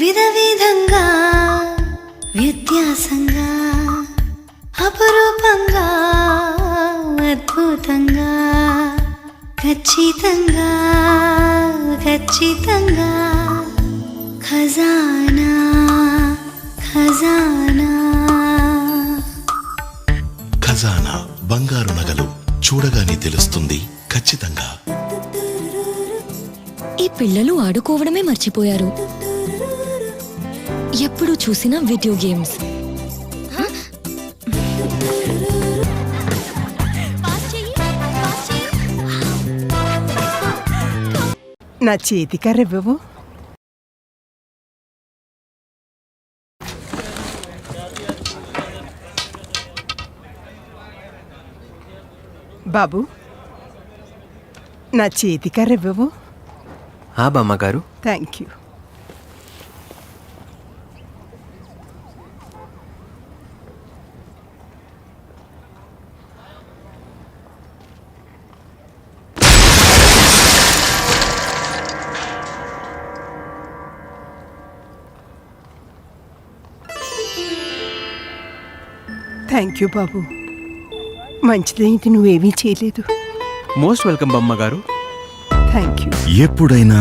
విధవిధంగా వ్యత్యాసంగా అపురూపంగా అద్భుతంగా ఖచ్చితంగా ఖచ్చితంగా ఖజానా ఖజానా ఖజానా బంగారు నగలు చూడగానే తెలుస్తుంది ఖచ్చితంగా. ఈ పిల్లలు ఆడుకోవడమే మర్చిపోయారు. ఎప్పుడు చూసినా వీడియో గేమ్స్. నా చేతి కర్రెవ్వవు. బాబు, నా చేతి కర్రెవ్వవు. బామ్మగారు. Thank you. థ్యాంక్ యూ బాబు. మంచిదేంటి, నువ్వేమీ చేయలేదు. మోస్ట్ వెల్కమ్ బామ్మగారు. Thank you. ఎప్పుడైనా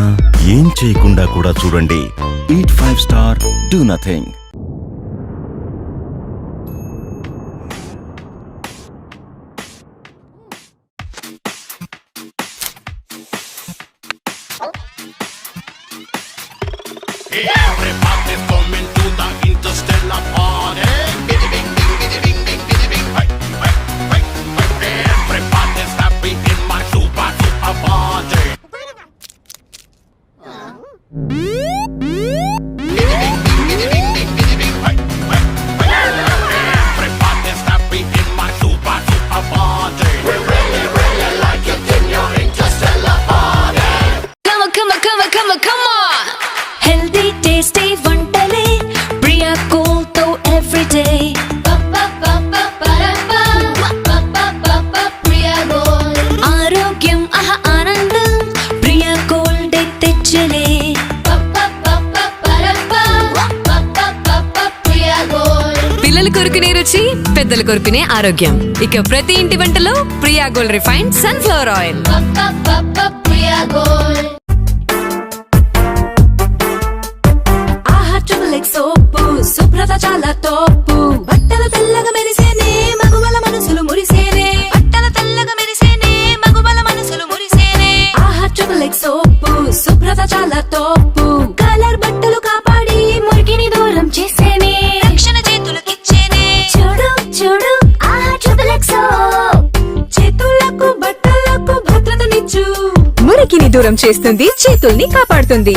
ఏం చేయకుండా కూడా చూడండి. Eat 5 star, do nothing. Everybody's coming to the interstellar party. Biddy bing bing biddy bing bing biddy bing. Hey hey hey hey. Everybody's happy in my super super party. Biddy bing bing biddy bing bing biddy bing. Hey hey hey. Everybody's happy in my super super party. We really really like it in your interstellar party. Come on, come on, come on, come on, come on. Healthy, tasty వంటలే ప్రియా కోల్తో everyday. ఆరోగ్యం ఆనందం Priya gold తెచ్చలే. పిల్లల కొరుకునే రుచి, పెద్దల కొరుకునే ఆరోగ్యం. ఇక ప్రతి ఇంటి వంటలో Priya gold refined sunflower oil. Soap శుభ్రత చాలా తోపు. బట్టల తెల్లగా మెరిసేనే మగువల మనసులు మురిసేనే. బట్టల తెల్లగా మెరిసేనే మగువల మనసులు మురిసేనే. ఆహా ట్రిపుల్ ఎక్స్ సోపు శుభ్రత చాలా తోపు. కలర్ బట్టలు కాపాడి మురికిని దూరం చేసేనే. రక్షణ చేతులకిచ్చేనే. చూడు చూడు ఆహా ట్రిపుల్ ఎక్స్ సోప్. చేతులకు బట్టలకు భద్రతనిచ్చు. మురికిని దూరం చేస్తుంది, చేతుల్ని కాపాడుతుంది.